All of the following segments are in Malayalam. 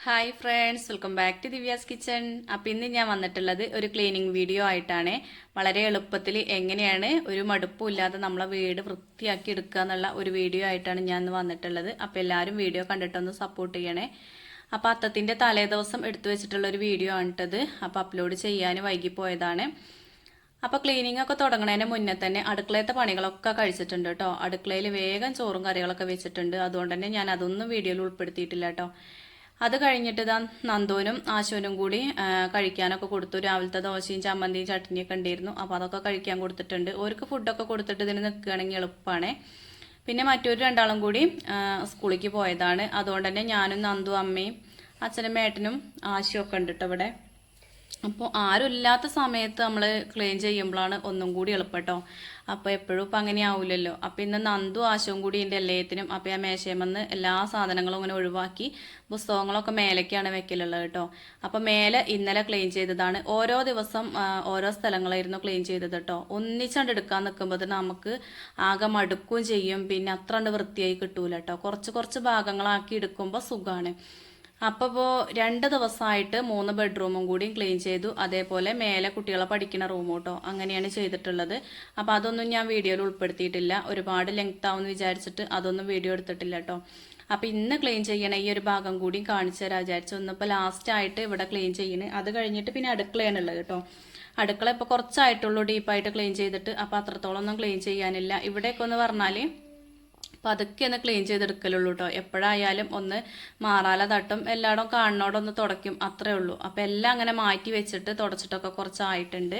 Hi friends, welcome back to Divya's kitchen. അപ്പം ഇന്ന് ഞാൻ വന്നിട്ടുള്ളത് ഒരു ക്ലീനിങ് വീഡിയോ ആയിട്ടാണ്. വളരെ എളുപ്പത്തിൽ എങ്ങനെയാണ് ഒരു മടുപ്പും ഇല്ലാതെ നമ്മളെ വീട് വൃത്തിയാക്കി എടുക്കുക എന്നുള്ള ഒരു വീഡിയോ ആയിട്ടാണ് ഞാൻ ഇന്ന് വന്നിട്ടുള്ളത്. അപ്പം എല്ലാവരും വീഡിയോ കണ്ടിട്ടൊന്ന് സപ്പോർട്ട് ചെയ്യണേ. അപ്പം അത്തത്തിൻ്റെ തലേദിവസം എടുത്തു വെച്ചിട്ടുള്ള ഒരു വീഡിയോ ആണിട്ടത്. അപ്പം അപ്ലോഡ് ചെയ്യാൻ വൈകിപ്പോയതാണ്. അപ്പോൾ ക്ലീനിങ് ഒക്കെ തുടങ്ങുന്നതിന് മുന്നേ തന്നെ അടുക്കളയത്തെ പണികളൊക്കെ കഴിച്ചിട്ടുണ്ട് കേട്ടോ. അടുക്കളയിൽ വേഗം ചോറും കറികളൊക്കെ വെച്ചിട്ടുണ്ട്. അതുകൊണ്ട് തന്നെ ഞാൻ അതൊന്നും വീഡിയോയിൽ ഉൾപ്പെടുത്തിയിട്ടില്ല കേട്ടോ. അത് കഴിഞ്ഞിട്ട് ഇതാ നന്ദുവിനും ആശുവിനും കൂടി കഴിക്കാനൊക്കെ കൊടുത്തു. രാവിലത്തെ ദോശയും ചമ്മന്തിയും ചട്നിയൊക്കെ ഉണ്ടായിരുന്നു. അപ്പോൾ അതൊക്കെ കഴിക്കാൻ കൊടുത്തിട്ടുണ്ട്. അവർക്ക് ഫുഡൊക്കെ കൊടുത്തിട്ട് ഇതിന് നിൽക്കുകയാണെങ്കിൽ എളുപ്പമാണ്. പിന്നെ മറ്റൊരു രണ്ടാളും കൂടി സ്കൂളിലേക്ക് പോയതാണ്. അതുകൊണ്ട് തന്നെ ഞാനും നന്ദു അമ്മയും അച്ഛനും ഏട്ടനും ആശുവൊക്കെ ഉണ്ട് കേട്ടോ ഇവിടെ. അപ്പോൾ ആരും ഇല്ലാത്ത സമയത്ത് നമ്മൾ ക്ലീൻ ചെയ്യുമ്പോഴാണ് ഒന്നും കൂടി എളുപ്പം കേട്ടോ. അപ്പോൾ എപ്പോഴും ഇപ്പം അങ്ങനെ ആവില്ലല്ലോ. അപ്പോൾ ഇന്ന് നന്ദു ആശവും കൂടി എൻ്റെ എല്ലാത്തിനും അപ്പോൾ ആ മേശയമെന്ന് എല്ലാ സാധനങ്ങളും ഇങ്ങനെ ഒഴിവാക്കി പുസ്തകങ്ങളൊക്കെ മേലേക്കാണ് വെക്കലുള്ളത് കേട്ടോ. അപ്പോൾ മേലെ ഇന്നലെ ക്ലീൻ ചെയ്തതാണ്. ഓരോ ദിവസം ഓരോ സ്ഥലങ്ങളായിരുന്നു ക്ലീൻ ചെയ്തത് കേട്ടോ. ഒന്നിച്ചണ്ട് എടുക്കാൻ നിൽക്കുമ്പോൾ നമുക്ക് ആകെ മടുക്കുകയും ചെയ്യും. പിന്നെ അത്ര കണ്ട് വൃത്തിയായി കിട്ടൂല കേട്ടോ. കുറച്ച് കുറച്ച് ഭാഗങ്ങളാക്കി എടുക്കുമ്പോൾ സുഖമാണ്. അപ്പോൾ 2 ദിവസമായിട്ട് 3 ബെഡ്റൂമും കൂടി ക്ലീൻ ചെയ്തു. അതേപോലെ മേലെ കുട്ടികളെ പഠിക്കുന്ന റൂം കേട്ടോ. അങ്ങനെയാണ് ചെയ്തിട്ടുള്ളത്. അപ്പോൾ അതൊന്നും ഞാൻ വീഡിയോയിൽ ഉൾപ്പെടുത്തിയിട്ടില്ല. ഒരുപാട് ലെങ്ത് ആവുമെന്ന് വിചാരിച്ചിട്ട് അതൊന്നും വീഡിയോ എടുത്തിട്ടില്ല കേട്ടോ. അപ്പോൾ ഇന്ന് ക്ലീൻ ചെയ്യണ ഈ ഒരു ഭാഗം കൂടി കാണിച്ചു തരാൻ വിചാരിച്ചു. ഒന്നിപ്പോൾ ലാസ്റ്റായിട്ട് ഇവിടെ ക്ലീൻ ചെയ്യണേ. അത് കഴിഞ്ഞിട്ട് പിന്നെ അടുക്കളയാണുള്ളത് കേട്ടോ. അടുക്കള ഇപ്പോൾ കുറച്ചായിട്ടുള്ളൂ ഡീപ്പായിട്ട് ക്ലീൻ ചെയ്തിട്ട്. അപ്പോൾ അത്രത്തോളം ഒന്നും ക്ലീൻ ചെയ്യാനില്ല. ഇവിടെയൊക്കെ ഒന്ന് പറഞ്ഞാൽ പതുക്കെ ഒന്ന് ക്ലീൻ ചെയ്തെടുക്കലുള്ളൂ കേട്ടോ. എപ്പോഴായാലും ഒന്ന് മാറാല തട്ടും, എല്ലായിടവും കാണുന്നോടൊന്ന് തുടയ്ക്കും, അത്രേ ഉള്ളൂ. അപ്പോൾ എല്ലാം അങ്ങനെ മാറ്റി വെച്ചിട്ട് തുടച്ചിട്ടൊക്കെ കുറച്ചായിട്ടുണ്ട്.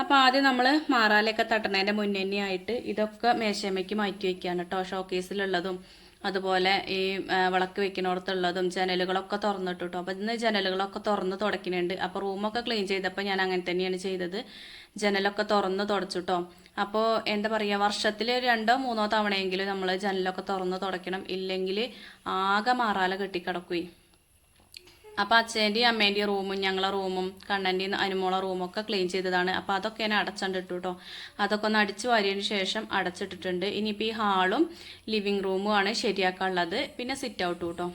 അപ്പോൾ ആദ്യം നമ്മൾ മാറാലയൊക്കെ തട്ടണതിൻ്റെ മുന്നേ ആയിട്ട് ഇതൊക്കെ മേശമയ്ക്ക് മാറ്റി വയ്ക്കുകയാണ് കേട്ടോ. ഷോക്കേസിലുള്ളതും അതുപോലെ ഈ വിളക്ക് വെക്കുന്നിടത്തുള്ളതും ജനലുകളൊക്കെ തുറന്നിട്ടു കേട്ടോ. അപ്പോൾ ഇന്ന് ജനലുകളൊക്കെ തുറന്ന് തുടയ്ക്കുന്നുണ്ട്. അപ്പോൾ റൂമൊക്കെ ക്ലീൻ ചെയ്തപ്പോൾ ഞാൻ അങ്ങനെ തന്നെയാണ് ചെയ്തത്. ജനലൊക്കെ തുറന്ന് തുടച്ചു കേട്ടോ. അപ്പോൾ എന്താ പറയുക, വർഷത്തിൽ 2 or 3 തവണയെങ്കിലും നമ്മൾ ജനലൊക്കെ തുറന്ന് തുടയ്ക്കണം. ഇല്ലെങ്കിൽ ആകെ മാറാല കെട്ടിക്കിടക്കുകയും. അപ്പോൾ അച്ഛൻ്റെയും അമ്മേൻ്റെയും റൂമും ഞങ്ങളെ റൂമും കണ്ണൻ്റെയും അനുമോളെ റൂമൊക്കെ ക്ലീൻ ചെയ്തതാണ്. അപ്പോൾ അതൊക്കെ ഞാൻ അടച്ചിട്ടിട്ടു കേട്ടോ. അതൊക്കെ ഒന്ന് അടിച്ചു വാരിയതിന് ശേഷം അടച്ചിട്ടിട്ടുണ്ട്. ഇനിയിപ്പോൾ ഈ ഹാളും ലിവിങ് റൂമുമാണ് ശരിയാക്കാനുള്ളത്. പിന്നെ സിറ്റ് ഔട്ട് കേട്ടോ.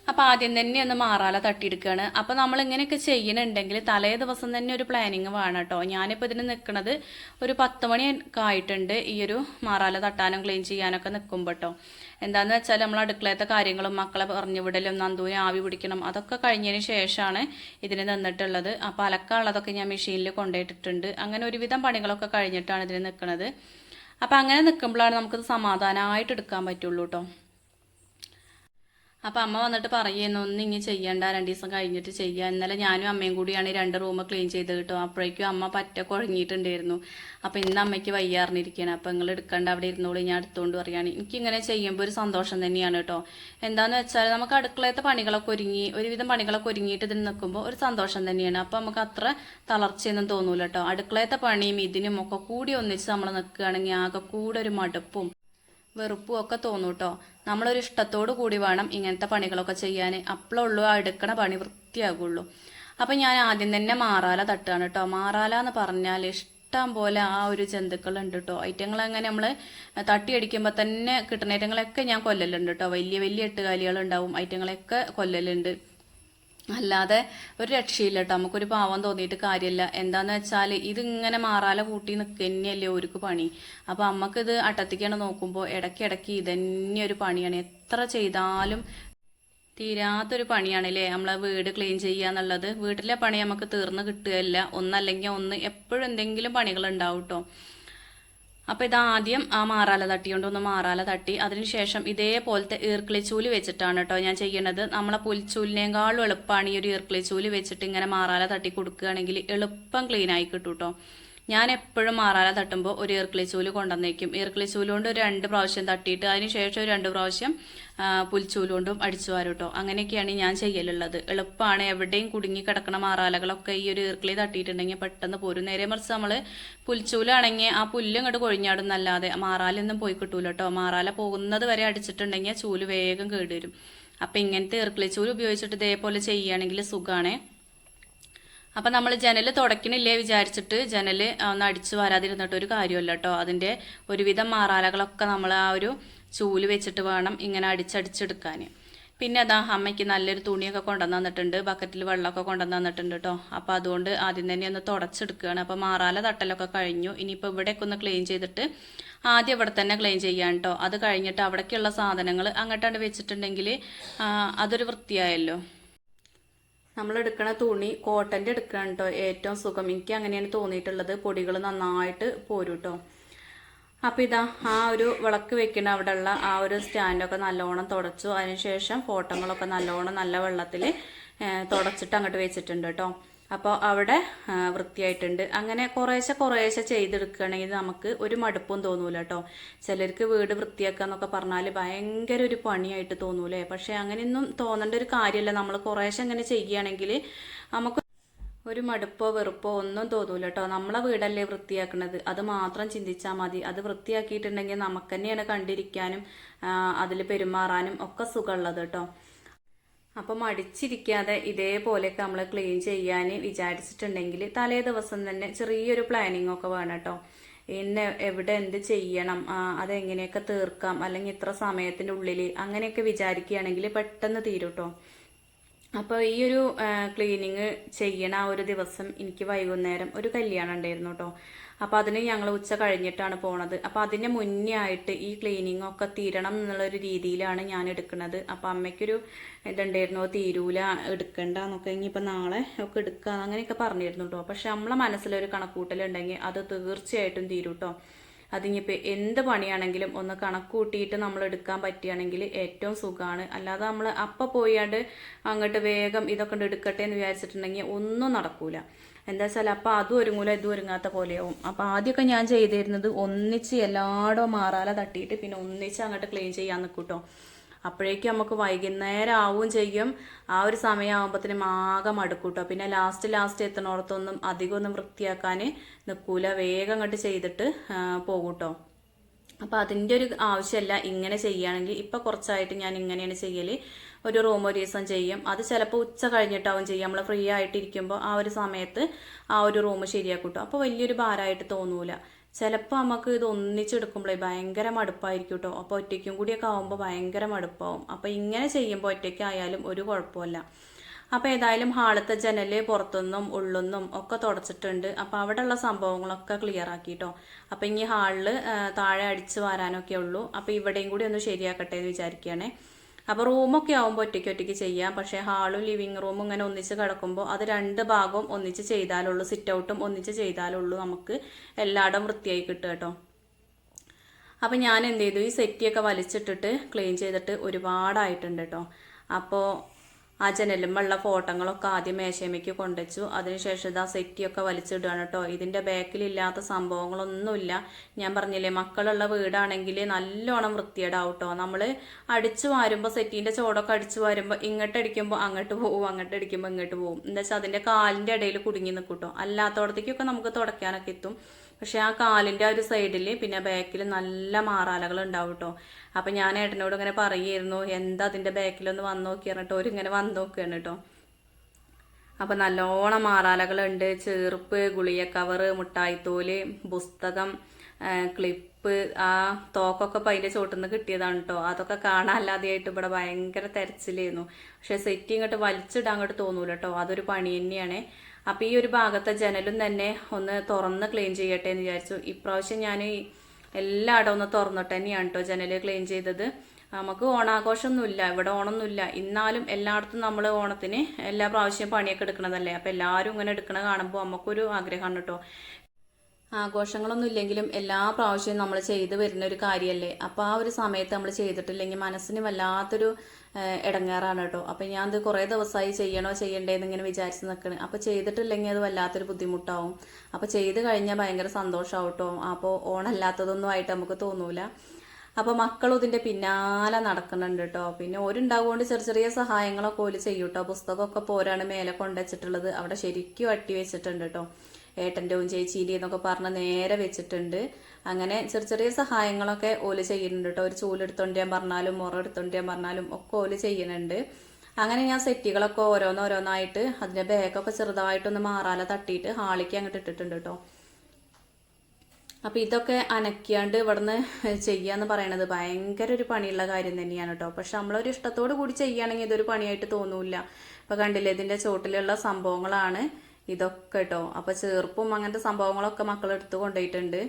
അപ്പോൾ ആദ്യം തന്നെ ഒന്ന് മാറാല തട്ടിയെടുക്കുകയാണ്. അപ്പോൾ നമ്മൾ ഇങ്ങനെയൊക്കെ ചെയ്യുന്നുണ്ടെങ്കിൽ തലേ ദിവസം തന്നെ ഒരു പ്ലാനിങ് വേണം കേട്ടോ. ഞാനിപ്പോൾ ഇതിന് നിൽക്കുന്നത് ഒരു 10 മണിയൊക്കെ ആയിട്ടുണ്ട്. ഈ ഒരു മാറാല തട്ടാനും ക്ലീൻ ചെയ്യാനൊക്കെ നിൽക്കുമ്പോൾ കേട്ടോ. എന്താണെന്ന് വെച്ചാൽ നമ്മൾ അടുക്കളയത്തെ കാര്യങ്ങളും മക്കളെ പറഞ്ഞു വിടലും നന്ദുവിനെ ആവി പിടിക്കണം അതൊക്കെ കഴിഞ്ഞതിന് ശേഷമാണ് ഇതിന് നിന്നിട്ടുള്ളത്. അപ്പോൾ അലക്കാനുള്ളതൊക്കെ ഞാൻ മെഷീനിൽ കൊണ്ടുപോയിട്ടിട്ടുണ്ട്. അങ്ങനെ ഒരുവിധം പണികളൊക്കെ കഴിഞ്ഞിട്ടാണ് ഇതിന് നിൽക്കുന്നത്. അപ്പോൾ അങ്ങനെ നിൽക്കുമ്പോഴാണ് നമുക്കത് സമാധാനമായിട്ട് എടുക്കാൻ പറ്റുള്ളൂ കേട്ടോ. അപ്പം അമ്മ വന്നിട്ട് പറയുന്നു, ഒന്നും ഇനി ചെയ്യണ്ട, 2 ദിവസം കഴിഞ്ഞിട്ട് ചെയ്യുക. ഇന്നലെ ഞാനും അമ്മയും കൂടിയാണ് 2 റൂം ക്ലീൻ ചെയ്ത് കിട്ടും. അപ്പോഴേക്കും അമ്മ പറ്റ കുഴങ്ങിയിട്ടുണ്ടായിരുന്നു. അപ്പം ഇന്ന് അമ്മയ്ക്ക് വയ്യാറിഞ്ഞിരിക്കുകയാണ്. അപ്പം നിങ്ങൾ എടുക്കണ്ട, അവിടെ ഇരുന്നോളൂ, ഞാൻ എടുത്തുകൊണ്ട് പറയുകയാണ്. എനിക്കിങ്ങനെ ചെയ്യുമ്പോൾ ഒരു സന്തോഷം തന്നെയാണ് കേട്ടോ. എന്താണെന്ന് വെച്ചാൽ നമുക്ക് അടുക്കളയത്തെ പണികളൊക്കെ ഒരുവിധം പണികളൊക്കെ ഒരുങ്ങിയിട്ട് ഇതിന് നിൽക്കുമ്പോൾ ഒരു സന്തോഷം തന്നെയാണ്. അപ്പം നമുക്ക് അത്ര തളർച്ചയൊന്നും തോന്നൂല കേട്ടോ. അടുക്കളയത്തെ പണിയും ഇതിനും ഒക്കെ കൂടി ഒന്നിച്ച് നമ്മൾ നിൽക്കുകയാണെങ്കിൽ ആകെ കൂടെ ഒരു മടുപ്പും വെറുപ്പും ഒക്കെ തോന്നും കേട്ടോ. നമ്മളൊരു ഇഷ്ടത്തോടു കൂടി വേണം ഇങ്ങനത്തെ പണികളൊക്കെ ചെയ്യാൻ. അപ്പോഴുള്ളൂ ആ എടുക്കണ പണി വൃത്തിയാകുള്ളൂ. അപ്പം ഞാൻ ആദ്യം തന്നെ മാറാല തട്ടുകയാണ് കേട്ടോ. മാറാല എന്ന് പറഞ്ഞാൽ ഇഷ്ടം പോലെ ആ ഒരു ജന്തുക്കളുണ്ട് കേട്ടോ. ഐറ്റങ്ങളങ്ങനെ നമ്മൾ തട്ടിയടിക്കുമ്പോൾ തന്നെ കിട്ടുന്ന ഐറ്റങ്ങളൊക്കെ ഞാൻ കൊല്ലലുണ്ട് കേട്ടോ. വലിയ വലിയ എട്ടുകാലികളുണ്ടാവും, ഐറ്റങ്ങളെയൊക്കെ കൊല്ലലുണ്ട്. അല്ലാതെ ഒരു രക്ഷയില്ല കേട്ടോ. നമുക്കൊരു പാവം തോന്നിയിട്ട് കാര്യമില്ല. എന്താന്ന് വെച്ചാൽ ഇതിങ്ങനെ മാറാല കൂട്ടി നിൽക്കുക തന്നെയല്ലേ ഒരു പണി. അപ്പോൾ അമ്മക്കിത് അട്ടത്തിക്കാണ് നോക്കുമ്പോൾ ഇടയ്ക്കിടയ്ക്ക് ഇതന്നെ ഒരു പണിയാണ്. എത്ര ചെയ്താലും തീരാത്തൊരു പണിയാണല്ലേ നമ്മളെ വീട് ക്ലീൻ ചെയ്യുക എന്നുള്ളത്. വീട്ടിലെ പണി നമുക്ക് തീർന്ന് കിട്ടുകയല്ല. ഒന്നല്ലെങ്കിൽ ഒന്ന് എപ്പോഴും എന്തെങ്കിലും പണികൾ ഉണ്ടാവും കേട്ടോ. അപ്പോൾ ഇതാദ്യം ആ മാറാല തട്ടിക്കൊണ്ടൊന്ന് മാറാല തട്ടി അതിനുശേഷം ഇതേപോലത്തെ ഈർക്കിളിച്ചൂല് വെച്ചിട്ടാണ് കേട്ടോ ഞാൻ ചെയ്യണത്. നമ്മളെ പുൽച്ചൂലിനേക്കാളും എളുപ്പമാണ് ഈ ഒരു ഈർക്കിളിച്ചൂല് വെച്ചിട്ട് ഇങ്ങനെ മാറാല തട്ടി കൊടുക്കുകയാണെങ്കിൽ എളുപ്പം ക്ലീൻ ആയി കിട്ടും കേട്ടോ. ഞാൻ എപ്പോഴും മാറാല തട്ടുമ്പോൾ ഒരു ഈർക്കിളിച്ചൂല് കൊണ്ടുവന്നേക്കും. ഈർക്കിളിച്ചൂല് കൊണ്ട് ഒരു 2 പ്രാവശ്യം തട്ടിയിട്ട് അതിന് ശേഷം ഒരു 2 പ്രാവശ്യം പുൽച്ചൂല് കൊണ്ടും അടിച്ചു വാരും കേട്ടോ. അങ്ങനെയൊക്കെയാണ് ഞാൻ ചെയ്യലുള്ളത്. എളുപ്പമാണ്. എവിടെയും കുടുങ്ങി കിടക്കണ മാറാലകളൊക്കെ ഈ ഒരു ഈർക്കിളി തട്ടിയിട്ടുണ്ടെങ്കിൽ പെട്ടെന്ന് പോരും. നേരെ മറിച്ച് നമ്മൾ പുൽച്ചൂലാണെങ്കിൽ ആ പുല്ല് ഇങ്ങോട്ട് കൊഴിഞ്ഞാടുന്നല്ലാതെ മാറാലൊന്നും പോയി കിട്ടൂല കേട്ടോ. മാറാല പോകുന്നത് വരെ അടിച്ചിട്ടുണ്ടെങ്കിൽ ചൂല് വേഗം കേടുവരും. അപ്പം ഇങ്ങനത്തെ ഈർക്കിളിച്ചൂല് ഉപയോഗിച്ചിട്ട് ഇതേപോലെ ചെയ്യുകയാണെങ്കിൽ സുഖമാണേ. അപ്പം നമ്മൾ ജനൽ തുടയ്ക്കണില്ലേ വിചാരിച്ചിട്ട് ജനൽ ഒന്ന് അടിച്ചു വരാതിരുന്നിട്ട് ഒരു കാര്യമല്ല കേട്ടോ. അതിൻ്റെ ഒരുവിധം മാറാലകളൊക്കെ നമ്മൾ ആ ഒരു ചൂല് വെച്ചിട്ട് വേണം ഇങ്ങനെ അടിച്ചടിച്ചെടുക്കാൻ. പിന്നെ അതാ അമ്മയ്ക്ക് നല്ലൊരു തുണിയൊക്കെ കൊണ്ടുവന്ന് തന്നിട്ടുണ്ട്, ബക്കറ്റിൽ വെള്ളമൊക്കെ കൊണ്ടുവന്ന് തന്നിട്ടുണ്ട് കേട്ടോ. അപ്പോൾ അതുകൊണ്ട് ആദ്യം തന്നെ ഒന്ന് തുടച്ചെടുക്കുകയാണ്. അപ്പോൾ മാറാല തട്ടലൊക്കെ കഴിഞ്ഞു. ഇനിയിപ്പോൾ ഇവിടെയൊക്കെ ഒന്ന് ക്ലീൻ ചെയ്തിട്ട് ആദ്യം ഇവിടെ തന്നെ ക്ലീൻ ചെയ്യാൻ കേട്ടോ. അത് കഴിഞ്ഞിട്ട് അവിടേക്കുള്ള സാധനങ്ങൾ അങ്ങോട്ടാണ്ട് വെച്ചിട്ടുണ്ടെങ്കിൽ അതൊരു വൃത്തിയായല്ലോ. നമ്മൾ എടുക്കണ തുണി കോട്ടൻ്റെ എടുക്കണം കേട്ടോ ഏറ്റവും സുഖം. എനിക്ക് അങ്ങനെയാണ് തോന്നിയിട്ടുള്ളത്. പൊടികൾ നന്നായിട്ട് പോരും കേട്ടോ. അപ്പോൾ ഇതാ ആ ഒരു വിളക്ക് വെക്കുന്ന അവിടെയുള്ള ആ ഒരു സ്റ്റാൻഡൊക്കെ നല്ലോണം തുടച്ചു. അതിനുശേഷം ഫോട്ടോകളൊക്കെ നല്ലോണം നല്ല വെള്ളത്തിൽ തുടച്ചിട്ട് അങ്ങോട്ട് വെച്ചിട്ടുണ്ട് കേട്ടോ. അപ്പോൾ അവിടെ വൃത്തിയായിട്ടുണ്ട്. അങ്ങനെ കുറേശ്ശെ ചെയ്തെടുക്കുകയാണെങ്കിൽ നമുക്ക് ഒരു മടുപ്പും തോന്നൂല കേട്ടോ. ചിലർക്ക് വീട് വൃത്തിയാക്കുക എന്നൊക്കെ പറഞ്ഞാൽ ഭയങ്കര ഒരു പണിയായിട്ട് തോന്നൂലേ. പക്ഷേ അങ്ങനെയൊന്നും തോന്നേണ്ട ഒരു കാര്യമല്ല. നമ്മൾ കുറേശ്ശെ അങ്ങനെ ചെയ്യുകയാണെങ്കിൽ നമുക്ക് ഒരു മടുപ്പോ വെറുപ്പോ ഒന്നും തോന്നൂല കേട്ടോ. നമ്മളെ വീടല്ലേ വൃത്തിയാക്കണത്, അത് മാത്രം ചിന്തിച്ചാൽ മതി. അത് വൃത്തിയാക്കിയിട്ടുണ്ടെങ്കിൽ നമുക്ക് തന്നെയാണ് കണ്ടിരിക്കാനും അതിൽ പെരുമാറാനും ഒക്കെ സുഖമുള്ളത് കേട്ടോ. അപ്പം മടിച്ചിരിക്കാതെ ഇതേപോലെയൊക്കെ നമ്മൾ ക്ലീൻ ചെയ്യാൻ വിചാരിച്ചിട്ടുണ്ടെങ്കിൽ തലേ ദിവസം തന്നെ ചെറിയൊരു പ്ലാനിങ് ഒക്കെ വേണം കേട്ടോ. ഇന്ന് എവിടെ എന്ത് ചെയ്യണം, അതെങ്ങനെയൊക്കെ തീർക്കാം, അല്ലെങ്കിൽ ഇത്ര സമയത്തിൻ്റെ ഉള്ളിൽ അങ്ങനെയൊക്കെ വിചാരിക്കുകയാണെങ്കിൽ പെട്ടെന്ന് തീരും കേട്ടോ. അപ്പോൾ ഈ ഒരു ക്ലീനിങ് ചെയ്യണ ആ ഒരു ദിവസം എനിക്ക് വൈകുന്നേരം ഒരു കല്യാണം ഉണ്ടായിരുന്നു കേട്ടോ. അപ്പോൾ അതിന് ഞങ്ങൾ ഉച്ച കഴിഞ്ഞിട്ടാണ് പോണത്. അപ്പോൾ അതിന് മുന്നേ ആയിട്ട് ഈ ക്ലീനിങ് ഒക്കെ തീരണം എന്നുള്ളൊരു രീതിയിലാണ് ഞാൻ എടുക്കുന്നത്. അപ്പോൾ അമ്മയ്ക്കൊരു ഇതുണ്ടായിരുന്നു, തീരൂല എടുക്കണ്ട എന്നൊക്കെ, ഇനിയിപ്പോൾ നാളെ ഒക്കെ എടുക്കുക അങ്ങനെയൊക്കെ പറഞ്ഞിരുന്നു കേട്ടോ. പക്ഷെ നമ്മളെ മനസ്സിലൊരു കണക്കൂട്ടലുണ്ടെങ്കിൽ അത് തീർച്ചയായിട്ടും തീരും കേട്ടോ. അതിനിപ്പോൾ എന്ത് പണിയാണെങ്കിലും ഒന്ന് കണക്ക് കൂട്ടിയിട്ട് നമ്മൾ എടുക്കാൻ പറ്റുകയാണെങ്കിൽ ഏറ്റവും സുഖമാണ്. അല്ലാതെ നമ്മൾ അപ്പം പോയാണ്ട് അങ്ങോട്ട് വേഗം ഇതൊക്കെ എടുക്കട്ടെ എന്ന് വിചാരിച്ചിട്ടുണ്ടെങ്കിൽ ഒന്നും നടക്കൂല. എന്താ വെച്ചാൽ അപ്പം അതും ഒരുങ്ങൂല ഇതും ഒരുങ്ങാത്ത പോലെയാവും. അപ്പം ആദ്യമൊക്കെ ഞാൻ ചെയ്തിരുന്നത് ഒന്നിച്ച് എല്ലായിടവും മാറാല തട്ടിയിട്ട് പിന്നെ ഒന്നിച്ച് അങ്ങോട്ട് ക്ലീൻ ചെയ്യാൻ നിൽക്കും കേട്ടോ. അപ്പോഴേക്കും നമുക്ക് വൈകുന്നേരം ആവുകയും ചെയ്യും. ആ ഒരു സമയമാകുമ്പോഴത്തേനും ആകെ മടുക്കും കേട്ടോ. പിന്നെ ലാസ്റ്റ് എത്തണോടത്തൊന്നും അധികമൊന്നും വൃത്തിയാക്കാൻ നിൽക്കൂല, വേഗം അങ്ങോട്ട് ചെയ്തിട്ട് പോകും കേട്ടോ. അപ്പോൾ അതിൻ്റെ ഒരു ആവശ്യമല്ല. ഇങ്ങനെ ചെയ്യുകയാണെങ്കിൽ ഇപ്പം കുറച്ചായിട്ട് ഞാൻ ഇങ്ങനെയാണ് ചെയ്യൽ. ഒരു റൂം ഒരു ദിവസം ചെയ്യും, അത് ചിലപ്പോൾ ഉച്ച കഴിഞ്ഞിട്ടാവും ചെയ്യും. നമ്മൾ ഫ്രീ ആയിട്ടിരിക്കുമ്പോൾ ആ ഒരു സമയത്ത് ആ ഒരു റൂം ശരിയാക്കും കേട്ടോ. അപ്പോൾ വലിയൊരു ഭാരമായിട്ട് തോന്നൂല. ചിലപ്പോൾ നമുക്ക് ഇത് ഒന്നിച്ചെടുക്കുമ്പോഴേ ഭയങ്കര മടുപ്പായിരിക്കും കേട്ടോ. അപ്പോൾ ഒറ്റയ്ക്കും കൂടിയൊക്കെ ആകുമ്പോൾ ഭയങ്കര മടുപ്പാവും. അപ്പോൾ ഇങ്ങനെ ചെയ്യുമ്പോൾ ഒറ്റയ്ക്കായാലും ഒരു കുഴപ്പമില്ല. അപ്പോൾ ഏതായാലും ഹാളത്തെ ജനൽ പുറത്തുനിന്നും ഉള്ളുനിന്നും ഒക്കെ തുടച്ചിട്ടുണ്ട്. അപ്പോൾ അവിടെയുള്ള സംഭവങ്ങളൊക്കെ ക്ലിയർ ആക്കി കേട്ടോ. അപ്പോൾ ഇനി ഹാളിൽ താഴെ അടിച്ച് വാരാനൊക്കെ ഉള്ളൂ. അപ്പോൾ ഇവിടെയും കൂടി ഒന്ന് ശരിയാക്കട്ടെ എന്ന് വിചാരിക്കുകയാണേ. അപ്പോൾ റൂമൊക്കെ ആകുമ്പോൾ ഒറ്റയ്ക്ക് ചെയ്യാം. പക്ഷേ ഹാളും ലിവിങ് റൂമും ഇങ്ങനെ ഒന്നിച്ച് കിടക്കുമ്പോൾ അത് രണ്ട് ഭാഗവും ഒന്നിച്ച് ചെയ്താലുള്ളൂ, സിറ്റ് ഔട്ടും ഒന്നിച്ച് ചെയ്താലുള്ളൂ നമുക്ക് എല്ലായിടം വൃത്തിയായി കിട്ടുക കേട്ടോ. അപ്പം ഞാൻ എന്ത് ചെയ്തു, ഈ സെറ്റിയൊക്കെ വലിച്ചിട്ടിട്ട് ക്ലീൻ ചെയ്തിട്ട് ഒരുപാടായിട്ടുണ്ട് കേട്ടോ. അപ്പോൾ ആ ജനലുമുള്ള ഫോട്ടോകളൊക്കെ ആദ്യം മേശമയ്ക്ക് കൊണ്ടുവച്ചു. അതിനുശേഷം ഇതാ സെറ്റിയൊക്കെ വലിച്ചിടുകയാണ് കേട്ടോ. ഇതിൻ്റെ ബാക്കിലില്ലാത്ത സംഭവങ്ങളൊന്നുമില്ല. ഞാൻ പറഞ്ഞില്ലേ, മക്കളുള്ള വീടാണെങ്കിൽ നല്ലോണം വൃത്തിയേടാവും കേട്ടോ. നമ്മൾ അടിച്ചു വാരുമ്പോൾ സെറ്റീൻ്റെ ചോടൊക്കെ അടിച്ചു വാരുമ്പോൾ ഇങ്ങോട്ട് അടിക്കുമ്പോൾ അങ്ങോട്ട് പോകും, അങ്ങോട്ട് അടിക്കുമ്പോൾ ഇങ്ങോട്ട് പോകും. എന്താ വെച്ചാൽ അതിൻ്റെ കാലിൻ്റെ ഇടയിൽ കുടുങ്ങി നിൽക്കും കേട്ടോ. അല്ലാത്തടത്തേക്കൊക്കെ നമുക്ക് തുടയ്ക്കാനൊക്കെ എത്തും. പക്ഷെ ആ കാലിൻ്റെ ആ ഒരു സൈഡിൽ പിന്നെ ബാക്കിൽ നല്ല മാറാലകൾ ഉണ്ടാവും കേട്ടോ. അപ്പം ഞാൻ ഏട്ടനോട് ഇങ്ങനെ പറയുമായിരുന്നു, എന്താ അതിൻ്റെ ബാക്കിലൊന്ന് വന്ന് നോക്കി പറഞ്ഞിട്ട് ഓരിങ്ങനെ വന്ന് നോക്കുകയാണ് കേട്ടോ. അപ്പം നല്ലോണം മാറാലകളുണ്ട്. ചെറുപ്പ്, ഗുളിക കവറ്, മുട്ടായിത്തോല്, പുസ്തകം, ക്ലിപ്പ്, ആ തോക്കൊക്കെ ഇപ്പം അതിൻ്റെ ചോട്ടിൽ നിന്ന് കിട്ടിയതാണ് കേട്ടോ. അതൊക്കെ കാണാനല്ലാതെയായിട്ട് ഇവിടെ ഭയങ്കര തെരച്ചിലായിരുന്നു. പക്ഷെ സെറ്റ് ഇങ്ങോട്ട് വലിച്ചിടാൻ അങ്ങോട്ട് തോന്നൂല കേട്ടോ. അതൊരു പണി തന്നെയാണ്. അപ്പം ഈ ഒരു ഭാഗത്തെ ജനലും തന്നെ ഒന്ന് തുറന്ന് ക്ലീൻ ചെയ്യട്ടെ എന്ന് വിചാരിച്ചു. ഇപ്രാവശ്യം ഞാൻ എല്ലായിടവും ഒന്ന് തുറന്നിട്ട് തന്നെയാണ് കേട്ടോ ജനൽ ക്ലീൻ ചെയ്തത്. നമുക്ക് ഓണാഘോഷമൊന്നുമില്ല, ഇവിടെ ഓണമൊന്നുമില്ല. എന്നാലും എല്ലായിടത്തും നമ്മൾ ഓണത്തിന് എല്ലാ പ്രാവശ്യവും പണിയൊക്കെ എടുക്കണതല്ലേ. അപ്പം എല്ലാവരും ഇങ്ങനെ എടുക്കണ കാണുമ്പോൾ നമുക്കൊരു ആഗ്രഹമാണ് കേട്ടോ. ആഘോഷങ്ങളൊന്നും ഇല്ലെങ്കിലും എല്ലാ പ്രാവശ്യവും നമ്മൾ ചെയ്തു വരുന്ന ഒരു കാര്യമല്ലേ. അപ്പോൾ ആ ഒരു സമയത്ത് നമ്മൾ ചെയ്തിട്ടില്ലെങ്കിൽ മനസ്സിന് വല്ലാത്തൊരു ഇടങ്ങേറാണ് കേട്ടോ. അപ്പം ഞാൻ അത് കുറേ ദിവസമായി ചെയ്യണ്ടേന്ന് ഇങ്ങനെ വിചാരിച്ച് നിൽക്കണ്. അപ്പോൾ ചെയ്തിട്ടില്ലെങ്കിൽ അത് വല്ലാത്തൊരു ബുദ്ധിമുട്ടാവും. അപ്പോൾ ചെയ്ത് കഴിഞ്ഞാൽ ഭയങ്കര സന്തോഷമാവും കേട്ടോ. അപ്പോൾ ഓണമല്ലാത്തതൊന്നും ആയിട്ട് നമുക്ക് തോന്നൂല. അപ്പോൾ മക്കളും ഇതിൻ്റെ പിന്നാലെ നടക്കുന്നുണ്ട് കേട്ടോ. പിന്നെ ഓരുണ്ടാവുകൊണ്ട് ചെറിയ സഹായങ്ങളൊക്കെ ഓല് ചെയ്യും കേട്ടോ. പുസ്തകമൊക്കെ പോരാണ് മേലെ കൊണ്ടുവച്ചിട്ടുള്ളത്. അവിടെ ശരിക്കും അട്ടി വെച്ചിട്ടുണ്ട് കേട്ടോ. ഏട്ടൻ്റെയും ചേച്ചീൻ്റെ എന്നൊക്കെ പറഞ്ഞ് നേരെ വെച്ചിട്ടുണ്ട്. അങ്ങനെ ചെറിയ സഹായങ്ങളൊക്കെ ഓല് ചെയ്യുന്നുണ്ട് കേട്ടോ. ഒരു ചൂലെടുത്തോണ്ടിയാൻ പറഞ്ഞാലും മുറ എടുത്തോണ്ടിയാൻ പറഞ്ഞാലും ഒക്കെ ഓല് ചെയ്യുന്നുണ്ട്. അങ്ങനെ ഞാൻ സെറ്റുകളൊക്കെ ഓരോന്നായിട്ട് അതിൻ്റെ ബാഗൊക്കെ ചെറുതായിട്ടൊന്ന് മാറാല തട്ടിയിട്ട് ഹാളിക്ക് അങ്ങോട്ട് ഇട്ടിട്ടുണ്ട് കേട്ടോ. അപ്പോൾ ഇതൊക്കെ അനക്കിയാണ്ട് ഇവിടുന്ന് ചെയ്യാന്ന് പറയണത് ഭയങ്കര ഒരു പണിയുള്ള കാര്യം തന്നെയാണ് കേട്ടോ. പക്ഷെ നമ്മളൊരു ഇഷ്ടത്തോടു കൂടി ചെയ്യുകയാണെങ്കിൽ ഇതൊരു പണിയായിട്ട് തോന്നൂല. അപ്പോൾ കണ്ടില്ലേ, ഇതിൻ്റെ ചോട്ടിലുള്ള സംഭവങ്ങളാണ് ഇതൊക്കെ കേട്ടോ. അപ്പോൾ ചെറുപ്പും അങ്ങനത്തെ സംഭവങ്ങളൊക്കെ മക്കൾ എടുത്ത് കൊണ്ടുപോയിട്ടുണ്ട്.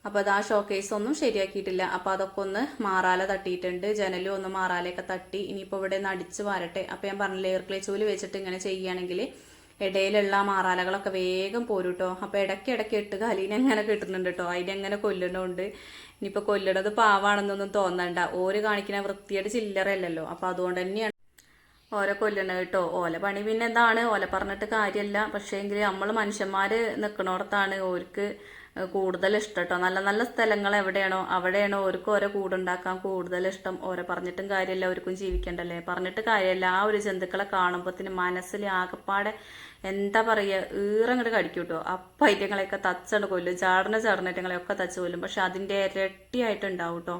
അപ്പോൾ അത് ആ ഷോക്കേസ് ഒന്നും ശരിയാക്കിയിട്ടില്ല. അപ്പോൾ അതൊക്കെ ഒന്ന് മാറാല തട്ടിയിട്ടുണ്ട്, ജനലും ഒന്ന് മാറാലയൊക്കെ തട്ടി. ഇനിയിപ്പോൾ ഇവിടെ നിന്ന് അടിച്ച് വാരട്ടെ. അപ്പോൾ ഞാൻ പറഞ്ഞില്ലേ, എയർക്ലേ ചൂല് വെച്ചിട്ട് ഇങ്ങനെ ചെയ്യുകയാണെങ്കിൽ ഇടയിലുള്ള മാറാലകളൊക്കെ വേഗം പോരും കേട്ടോ. അപ്പോൾ ഇടയ്ക്ക് ഇട്ട് കലീനെ എങ്ങനെ കിട്ടുന്നുണ്ട് കേട്ടോ, അതിനെങ്ങനെ കൊല്ലുന്നുണ്ട്. ഇനിയിപ്പോൾ കൊല്ലുന്നത് പാവാണെന്നൊന്നും തോന്നണ്ട, ഓര് കാണിക്കുന്ന വൃത്തിയായിട്ട് ചില്ലറയല്ലല്ലോ. അപ്പോൾ അതുകൊണ്ട് തന്നെയാണ് ഓല കൊല്ലണ കേട്ടോ. ഓല പണി പിന്നെ എന്താണ്, ഓല പറഞ്ഞിട്ട് കാര്യമല്ല. പക്ഷേ എങ്കിൽ നമ്മൾ മനുഷ്യന്മാർ നിൽക്കണോടത്താണ് ഓർക്ക് കൂടുതൽ ഇഷ്ടം കേട്ടോ. നല്ല നല്ല സ്ഥലങ്ങൾ എവിടെയാണോ അവിടെയാണോ ഓർക്ക് ഓരോ കൂടുണ്ടാക്കാൻ കൂടുതൽ ഇഷ്ടം. ഓരോ പറഞ്ഞിട്ടും കാര്യമല്ല, അവർക്കും ജീവിക്കണ്ടല്ലേ. പറഞ്ഞിട്ട് കാര്യമല്ല, ആ ഒരു ജന്തുക്കളെ കാണുമ്പോഴത്തേന് മനസ്സിൽ ആകപ്പാടെ എന്താ പറയുക, ഈറങ്ങോട്ട് കടിക്കും കേട്ടോ. അപ്പം ഐറ്റങ്ങളെയൊക്കെ തച്ചണ്ട് കൊല്ലും, ചാടണ തച്ച് കൊല്ലും. പക്ഷെ അതിൻ്റെ ഇരട്ടിയായിട്ടുണ്ടാവും കേട്ടോ.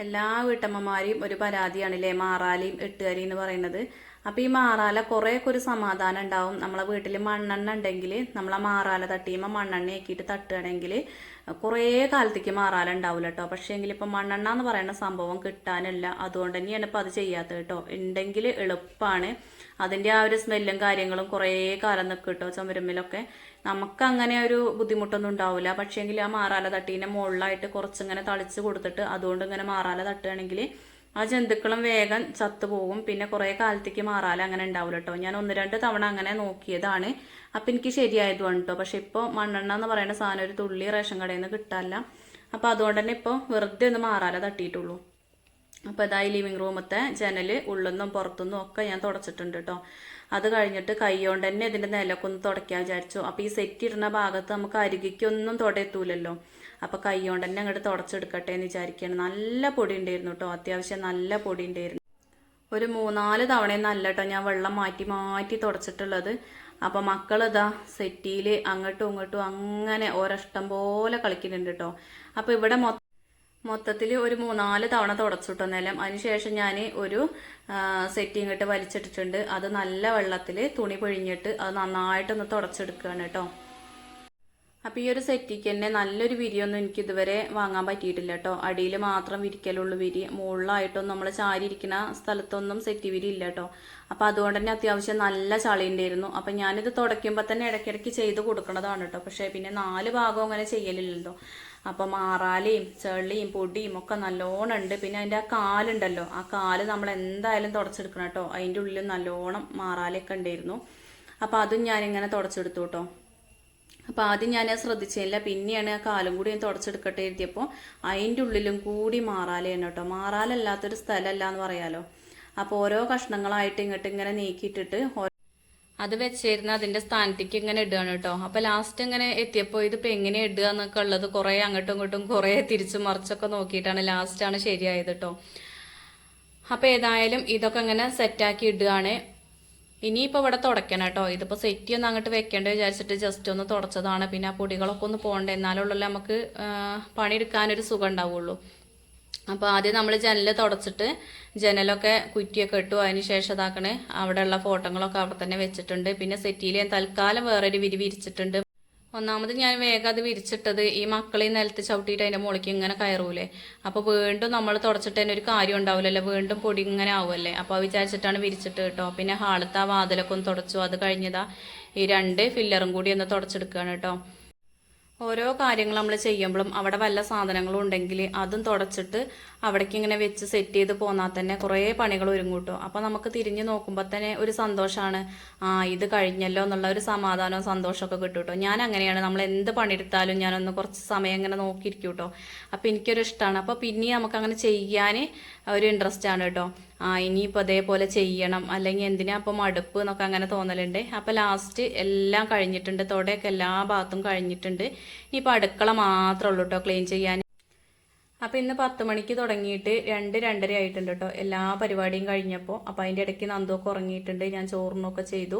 എല്ലാ വീട്ടമ്മമാരെയും ഒരു പരാതിയാണല്ലേ മാറാലയും എട്ടുകാരി എന്ന് പറയുന്നത്. അപ്പോൾ ഈ മാറാല കുറേയൊക്കെ ഒരു സമാധാനം ഉണ്ടാവും. നമ്മളെ വീട്ടിൽ മണ്ണെണ്ണ ഉണ്ടെങ്കിൽ നമ്മളെ മാറാല തട്ടിയുമ്പോൾ മണ്ണെണ്ണ ആക്കിയിട്ട് തട്ടുകയാണെങ്കിൽ കുറേ കാലത്തേക്ക് മാറാല ഉണ്ടാവില്ല കേട്ടോ. പക്ഷേ എങ്കിൽ ഇപ്പം മണ്ണെണ്ണ എന്ന് പറയുന്ന സംഭവം കിട്ടാനില്ല, അതുകൊണ്ട് തന്നെയാണ് ഇപ്പോൾ അത് ചെയ്യാത്തത് കേട്ടോ. ഉണ്ടെങ്കിൽ എളുപ്പമാണ്, അതിൻ്റെ ആ ഒരു സ്മെല്ലും കാര്യങ്ങളും കുറേ കാലം നിൽക്കും കേട്ടോ ചുമരുമ്മിലൊക്കെ. നമുക്ക് അങ്ങനെ ഒരു ബുദ്ധിമുട്ടൊന്നും ഉണ്ടാവില്ല. പക്ഷേങ്കിൽ ആ മാറാല തട്ടീൻ്റെ മുകളിലായിട്ട് കുറച്ചിങ്ങനെ തളിച്ച് കൊടുത്തിട്ട് അതുകൊണ്ട് ഇങ്ങനെ മാറാല തട്ടുകയാണെങ്കിൽ ആ ജന്തുക്കളും വേഗം ചത്തുപോകും. പിന്നെ കുറേ കാലത്തേക്ക് മാറാല അങ്ങനെ ഉണ്ടാവില്ല കേട്ടോ. ഞാൻ 1-2 തവണ അങ്ങനെ നോക്കിയതാണ്, അപ്പം എനിക്ക് ശരിയായതുകൊണ്ട് കേട്ടോ. പക്ഷെ ഇപ്പോൾ മണ്ണെണ്ണ എന്ന് പറയുന്ന സാധനം ഒരു തുള്ളി റേഷൻ കടയിൽ നിന്ന് കിട്ടാനില്ല. അപ്പോൾ അതുകൊണ്ട് തന്നെ ഇപ്പോൾ വെറുതെ ഒന്ന് മാറാല തട്ടിയിട്ടുള്ളൂ. അപ്പോൾ ഇതായി ലിവിങ് റൂമത്തെ ജനൽ ഉള്ളിന്നും പുറത്തുനിന്നും ഒക്കെ ഞാൻ തുടച്ചിട്ടുണ്ട് കേട്ടോ. അത് കഴിഞ്ഞിട്ട് കൈ കൊണ്ട് തന്നെ ഇതിൻ്റെ നിലമൊക്കെ ഒന്ന് തുടയ്ക്കാൻ വിചാരിച്ചു. അപ്പോൾ ഈ സെറ്റ് ഇടുന്ന ഭാഗത്ത് നമുക്ക് അരികിക്കൊന്നും തുടയത്തൂലല്ലോ. അപ്പോൾ കൈ കൊണ്ട് തന്നെ അങ്ങോട്ട് തുടച്ചെടുക്കട്ടെ എന്ന് വിചാരിക്കുകയാണ്. നല്ല പൊടി ഉണ്ടായിരുന്നു കേട്ടോ, അത്യാവശ്യം നല്ല പൊടി ഉണ്ടായിരുന്നു. ഒരു 3-4 തവണയും നല്ല കേട്ടോ ഞാൻ വെള്ളം മാറ്റി തുടച്ചിട്ടുള്ളത്. അപ്പോൾ മക്കളിതാ സെറ്റിയിൽ അങ്ങോട്ടും ഇങ്ങോട്ടും അങ്ങനെ ഒരിഷ്ടം പോലെ കളിക്കുന്നുണ്ട് കേട്ടോ. അപ്പോൾ ഇവിടെ മൊത്തത്തിൽ ഒരു 3-4 തവണ തുടച്ചിട്ടോ നിലം. അതിനുശേഷം ഞാൻ ഒരു സെറ്റി ഇങ്ങോട്ട് വലിച്ചിട്ടിട്ടുണ്ട്. അത് നല്ല വെള്ളത്തിൽ തുണി പിഴിഞ്ഞിട്ട് അത് നന്നായിട്ടൊന്ന് തുടച്ചെടുക്കുകയാണ് കേട്ടോ. അപ്പോൾ ഈ ഒരു സെറ്റിക്ക് തന്നെ നല്ലൊരു വിരിയൊന്നും എനിക്ക് ഇതുവരെ വാങ്ങാൻ പറ്റിയിട്ടില്ല കേട്ടോ. അടിയിൽ മാത്രം വിരിക്കലുള്ളൂ വിരി, മുകളിലായിട്ടൊന്നും നമ്മൾ ചാരിയിരിക്കുന്ന സ്ഥലത്തൊന്നും സെറ്റി വിരി ഇല്ല കേട്ടോ. അപ്പോൾ അതുകൊണ്ട് തന്നെ അത്യാവശ്യം നല്ല ചളി ഉണ്ടായിരുന്നു. അപ്പം ഞാനിത് തുടയ്ക്കുമ്പോൾ തന്നെ ഇടയ്ക്കിടയ്ക്ക് ചെയ്ത് കൊടുക്കണതാണ് കേട്ടോ. പക്ഷേ പിന്നെ 4 ഭാഗവും അങ്ങനെ ചെയ്യലില്ലല്ലോ. അപ്പം മാറാലയും ചെളിയും പൊടിയും ഒക്കെ നല്ലോണം ഉണ്ട്. പിന്നെ അതിൻ്റെ ആ കാലുണ്ടല്ലോ, ആ കാല് നമ്മൾ എന്തായാലും തുടച്ചെടുക്കണം കേട്ടോ. അതിൻ്റെ ഉള്ളിൽ നല്ലോണം മാറാലയൊക്കെ ഉണ്ടായിരുന്നു. അപ്പോൾ അതും ഞാനിങ്ങനെ തുടച്ചെടുത്തു കേട്ടോ. അപ്പോൾ ആദ്യം ഞാൻ ശ്രദ്ധിച്ചില്ല, പിന്നെയാണ് ആ കാലും കൂടി ഞാൻ തുടച്ചെടുക്കട്ടെ എഴുതിയപ്പോൾ അതിൻ്റെ ഉള്ളിലും കൂടി മാറാലയാണ് കേട്ടോ. മാറാലല്ലാത്തൊരു സ്ഥലമല്ല എന്ന് പറയാലോ. അപ്പോൾ ഓരോ കഷ്ണങ്ങളായിട്ട് ഇങ്ങനെ നീക്കിയിട്ടിട്ട് അത് വെച്ചിരുന്ന് അതിൻ്റെ സ്ഥാനത്തേക്ക് ഇങ്ങനെ ഇടുകയാണ് കേട്ടോ. അപ്പോൾ ലാസ്റ്റ് ഇങ്ങനെ എത്തിയപ്പോൾ ഇതിപ്പോൾ എങ്ങനെ ഇടുക എന്നൊക്കെ ഉള്ളത് കുറേ അങ്ങോട്ടും ഇങ്ങോട്ടും കുറേ തിരിച്ചും മറിച്ചൊക്കെ നോക്കിയിട്ടാണ് ലാസ്റ്റാണ് ശരിയായത് കേട്ടോ. അപ്പോൾ ഏതായാലും ഇതൊക്കെ ഇങ്ങനെ സെറ്റാക്കി ഇടുകയാണ്. ഇനിയിപ്പോൾ ഇവിടെ തുടയ്ക്കണം കേട്ടോ. ഇതിപ്പോൾ സെറ്റി ഒന്ന് അങ്ങോട്ട് വെക്കേണ്ടത് വിചാരിച്ചിട്ട് ജസ്റ്റ് ഒന്ന് തുടച്ചതാണ്. പിന്നെ ആ പൊടികളൊക്കെ ഒന്ന് പോകണ്ടേ, എന്നാലുള്ളൂ നമുക്ക് പണിയെടുക്കാനൊരു സുഖം ഉണ്ടാവുള്ളൂ. അപ്പോൾ ആദ്യം നമ്മൾ ജനൽ തുടച്ചിട്ട് ജനലൊക്കെ കുറ്റിയൊക്കെ ഇട്ടു. അതിന് ശേഷം ഇതാക്കണേ അവിടെയുള്ള ഫോട്ടോകളൊക്കെ അവിടെ തന്നെ വെച്ചിട്ടുണ്ട്. പിന്നെ സെറ്റിയിൽ ഞാൻ തൽക്കാലം വേറൊരു വിരി വിരിച്ചിട്ടുണ്ട്. ഒന്നാമത് ഞാൻ വേഗം അത് വിരിച്ചിട്ടത് ഈ മക്കളെ നിലത്ത് ചവിട്ടിയിട്ട് അതിൻ്റെ മുകളിലേക്ക് ഇങ്ങനെ കയറൂലേ. അപ്പോൾ വീണ്ടും നമ്മൾ തുടച്ചിട്ട് തന്നെ ഒരു കാര്യം ഉണ്ടാവില്ലല്ലോ, വീണ്ടും പൊടി ഇങ്ങനെ ആവുമല്ലേ. അപ്പോൾ വിചാരിച്ചിട്ടാണ് വിരിച്ചിട്ട് കേട്ടോ. പിന്നെ ഹാളത്തെ ആ വാതിലൊക്കെ ഒന്ന് തുടച്ചു. അത് കഴിഞ്ഞതാ ഈ 2 ഫില്ലറും കൂടി ഒന്ന് തുടച്ചെടുക്കുകയാണ് കേട്ടോ. ഓരോ കാര്യങ്ങൾ നമ്മൾ ചെയ്യുമ്പോഴും അവിടെ വല്ല സാധനങ്ങളും ഉണ്ടെങ്കിൽ അതും തുടച്ചിട്ട് അവിടേക്ക് ഇങ്ങനെ വെച്ച് സെറ്റ് ചെയ്ത് പോന്നാൽ തന്നെ കുറേ പണികൾ ഒരുങ്ങും കേട്ടോ. അപ്പോൾ നമുക്ക് തിരിഞ്ഞ് നോക്കുമ്പോൾ തന്നെ ഒരു സന്തോഷമാണ്, ഇത് കഴിഞ്ഞല്ലോ എന്നുള്ള ഒരു സമാധാനവും സന്തോഷമൊക്കെ കിട്ടും കേട്ടോ. ഞാൻ അങ്ങനെയാണ്, നമ്മൾ എന്ത് പണിയെടുത്താലും ഞാനൊന്ന് കുറച്ച് സമയം ഇങ്ങനെ നോക്കിയിരിക്കും കേട്ടോ. അപ്പോൾ എനിക്കൊരു ഇഷ്ടമാണ്. അപ്പോൾ പിന്നെ നമുക്ക് അങ്ങനെ ചെയ്യാൻ ഒരു ഇൻട്രസ്റ്റ് ആണ് കേട്ടോ. ഇനിയിപ്പോൾ അതേപോലെ ചെയ്യണം, അല്ലെങ്കിൽ എന്തിനാ അപ്പോൾ മടുപ്പ് എന്നൊക്കെ അങ്ങനെ തോന്നലുണ്ട്. അപ്പോൾ ലാസ്റ്റ് എല്ലാം കഴിഞ്ഞിട്ടുണ്ട്, തൊടയൊക്കെ എല്ലാ ഭാഗത്തും കഴിഞ്ഞിട്ടുണ്ട്. ഇനിയിപ്പോൾ അടുക്കള മാത്രമേ ഉള്ളൂ കേട്ടോ ക്ലീൻ ചെയ്യാൻ. അപ്പോൾ ഇന്ന് 10 മണിക്ക് തുടങ്ങിയിട്ട് 2-2:30 ആയിട്ടുണ്ട് കേട്ടോ എല്ലാ പരിപാടിയും കഴിഞ്ഞപ്പോൾ. അപ്പോൾ അതിൻ്റെ ഇടയ്ക്ക് നന്ദുവൊക്കെ ഉറങ്ങിയിട്ടുണ്ട്, ഞാൻ ചോറിനൊക്കെ ചെയ്തു.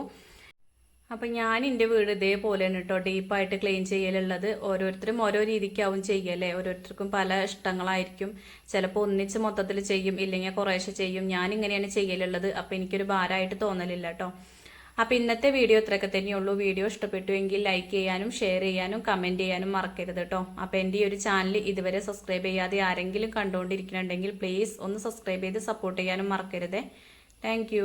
അപ്പം ഞാൻ എൻ്റെ വീട് ഇതേപോലെയാണ് കേട്ടോ ഡീപ്പായിട്ട് ക്ലീൻ ചെയ്യലുള്ളത്. ഓരോരുത്തരും ഓരോ രീതിക്കാവും ചെയ്യല്ലേ, ഓരോരുത്തർക്കും പല ഇഷ്ടങ്ങളായിരിക്കും. ചിലപ്പോൾ ഒന്നിച്ച് മൊത്തത്തിൽ ചെയ്യും, ഇല്ലെങ്കിൽ കുറേശ്ശെ ചെയ്യും. ഞാനിങ്ങനെയാണ് ചെയ്യലുള്ളത്. അപ്പം എനിക്കൊരു ഭാരമായിട്ട് തോന്നലില്ല കേട്ടോ. അപ്പോൾ ഇന്നത്തെ വീഡിയോ ഇത്രയൊക്കെ തന്നെയുള്ളൂ. വീഡിയോ ഇഷ്ടപ്പെട്ടുവെങ്കിൽ ലൈക്ക് ചെയ്യാനും ഷെയർ ചെയ്യാനും കമൻറ്റ് ചെയ്യാനും മറക്കരുത് കേട്ടോ. അപ്പോൾ എൻ്റെ ഈ ഒരു ചാനൽ ഇതുവരെ സബ്സ്ക്രൈബ് ചെയ്യാതെ ആരെങ്കിലും കണ്ടുകൊണ്ടിരിക്കുന്നുണ്ടെങ്കിൽ പ്ലീസ് ഒന്ന് സബ്സ്ക്രൈബ് ചെയ്ത് സപ്പോർട്ട് ചെയ്യാനും മറക്കരുത്. താങ്ക്